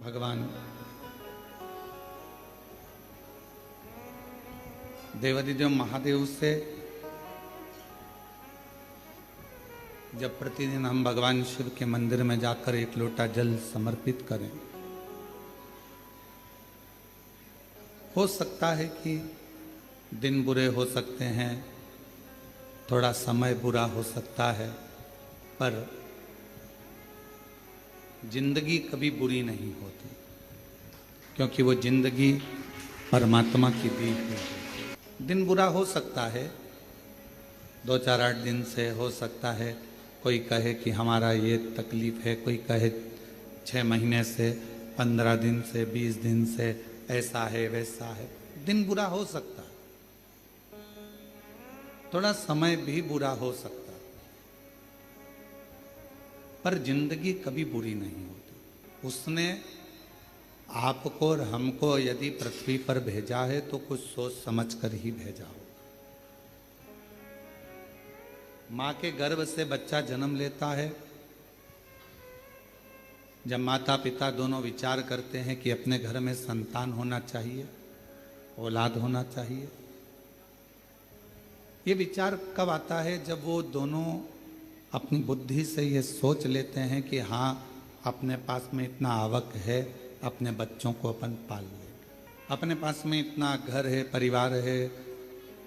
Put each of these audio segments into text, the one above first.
भगवान देवाधिदेव महादेव से जब प्रतिदिन हम भगवान शिव के मंदिर में जाकर एक लोटा जल समर्पित करें, हो सकता है कि दिन बुरे हो सकते हैं, थोड़ा समय बुरा हो सकता है, पर जिंदगी कभी बुरी नहीं होती, क्योंकि वो जिंदगी परमात्मा की दी हुई है। दिन बुरा हो सकता है, 2-4-8 दिन से हो सकता है, कोई कहे कि हमारा ये तकलीफ है, कोई कहे 6 महीने से, 15 दिन से, 20 दिन से, ऐसा है वैसा है। दिन बुरा हो सकता है, थोड़ा समय भी बुरा हो सकता है, पर जिंदगी कभी बुरी नहीं होती। उसने आपको और हमको यदि पृथ्वी पर भेजा है तो कुछ सोच समझ कर ही भेजा हो। माँ के गर्भ से बच्चा जन्म लेता है, जब माता पिता दोनों विचार करते हैं कि अपने घर में संतान होना चाहिए, औलाद होना चाहिए, ये विचार कब आता है? जब वो दोनों अपनी बुद्धि से ये सोच लेते हैं कि हाँ, अपने पास में इतना आवक है, अपने बच्चों को अपन पाल लेंगे, अपने पास में इतना घर है, परिवार है,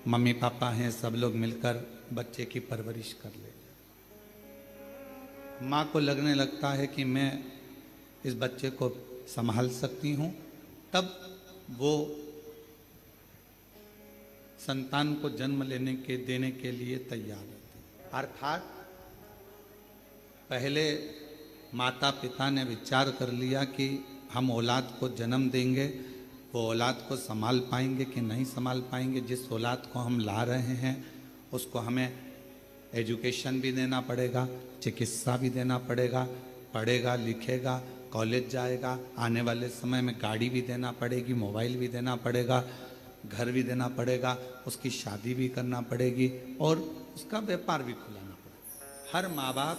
मम्मी पापा हैं, सब लोग मिलकर बच्चे की परवरिश कर ले। माँ को लगने लगता है कि मैं इस बच्चे को संभाल सकती हूँ, तब वो संतान को जन्म देने के लिए तैयार रहती है। अर्थात पहले माता पिता ने विचार कर लिया कि हम औलाद को जन्म देंगे, वो औलाद को संभाल पाएंगे कि नहीं संभाल पाएंगे। जिस औलाद को हम ला रहे हैं उसको हमें एजुकेशन भी देना पड़ेगा, चिकित्सा भी देना पड़ेगा, पढ़ेगा लिखेगा, कॉलेज जाएगा, आने वाले समय में गाड़ी भी देना पड़ेगी, मोबाइल भी देना पड़ेगा, घर भी देना पड़ेगा, उसकी शादी भी करना पड़ेगी और उसका व्यापार भी खुलाना पड़ेगा। हर माँ बाप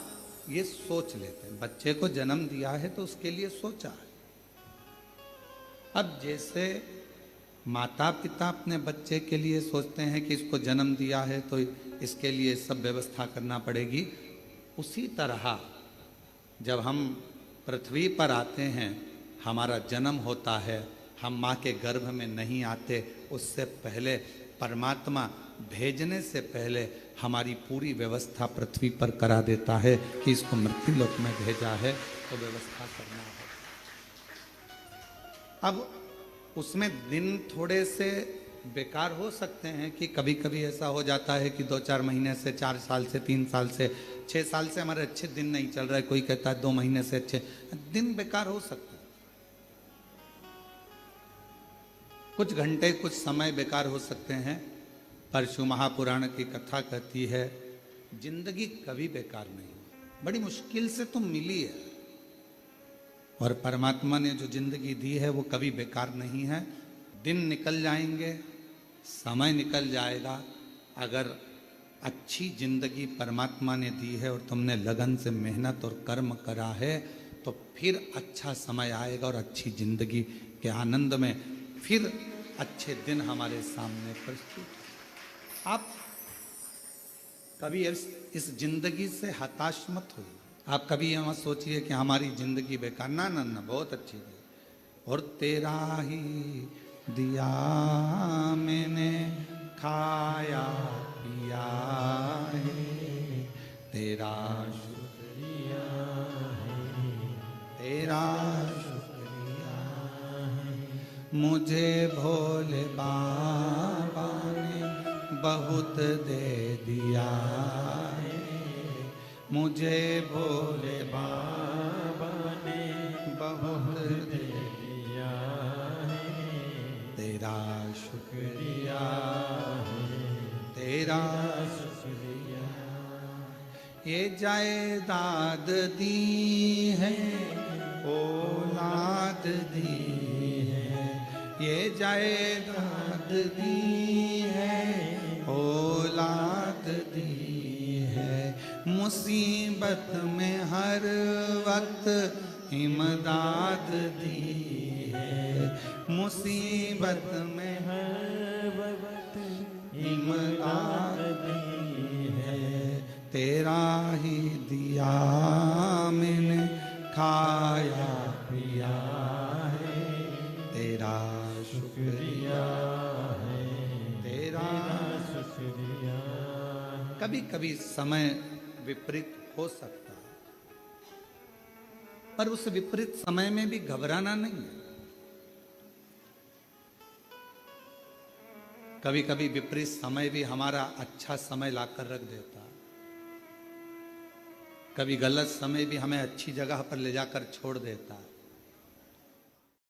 ये सोच लेते हैं, बच्चे को जन्म दिया है तो उसके लिए सोचा है। अब जैसे माता पिता अपने बच्चे के लिए सोचते हैं कि इसको जन्म दिया है तो इसके लिए सब व्यवस्था करना पड़ेगी, उसी तरह जब हम पृथ्वी पर आते हैं, हमारा जन्म होता है, हम माँ के गर्भ में नहीं आते, उससे पहले परमात्मा भेजने से पहले हमारी पूरी व्यवस्था पृथ्वी पर करा देता है कि इसको मृत्युलोक में भेजा है तो व्यवस्था करना है। अब उसमें दिन थोड़े से बेकार हो सकते हैं कि कभी कभी ऐसा हो जाता है कि 2-4 महीने से, 4 साल से, 3 साल से, 6 साल से हमारे अच्छे दिन नहीं चल रहा है, कोई कहता है 2 महीने से अच्छे दिन बेकार हो सकते हैं, कुछ घंटे कुछ समय बेकार हो सकते हैं, पर शिव महापुराण की कथा कहती है जिंदगी कभी बेकार नहीं, बड़ी मुश्किल से तो मिली है और परमात्मा ने जो जिंदगी दी है वो कभी बेकार नहीं है। दिन निकल जाएंगे, समय निकल जाएगा, अगर अच्छी जिंदगी परमात्मा ने दी है और तुमने लगन से मेहनत और कर्म करा है तो फिर अच्छा समय आएगा और अच्छी जिंदगी के आनंद में फिर अच्छे दिन हमारे सामने प्रस्तुत। आप कभी इस जिंदगी से हताश मत होइए, आप कभी ये मत सोचिए कि हमारी जिंदगी बेकार, ना ना ना, बहुत अच्छी है। और तेरा ही दिया मैंने खाया पिया है, तेरा शुक्रिया है, तेरा शुक्रिया है, मुझे भोले बाबा ने बहुत दे दिया है, मुझे भोले बाबा ने बहुत दे दिया है, तेरा शुक्रिया है, तेरा शुक्रिया। ये जायदाद दी है, औलाद दी है, ये जायदाद दी है, औलाद दी है, मुसीबत में हर वक्त इमदाद दी है, मुसीबत में हर वक्त इमदाद दी है, तेरा ही दिया मैंने खाया पिया है, तेरा शुक्रिया है, तेरा शुक्रिया। कभी कभी समय विपरीत हो सकता है, पर उस विपरीत समय में भी घबराना नहीं है। कभी कभी विपरीत समय भी हमारा अच्छा समय लाकर रख देता है, कभी गलत समय भी हमें अच्छी जगह पर ले जाकर छोड़ देता है।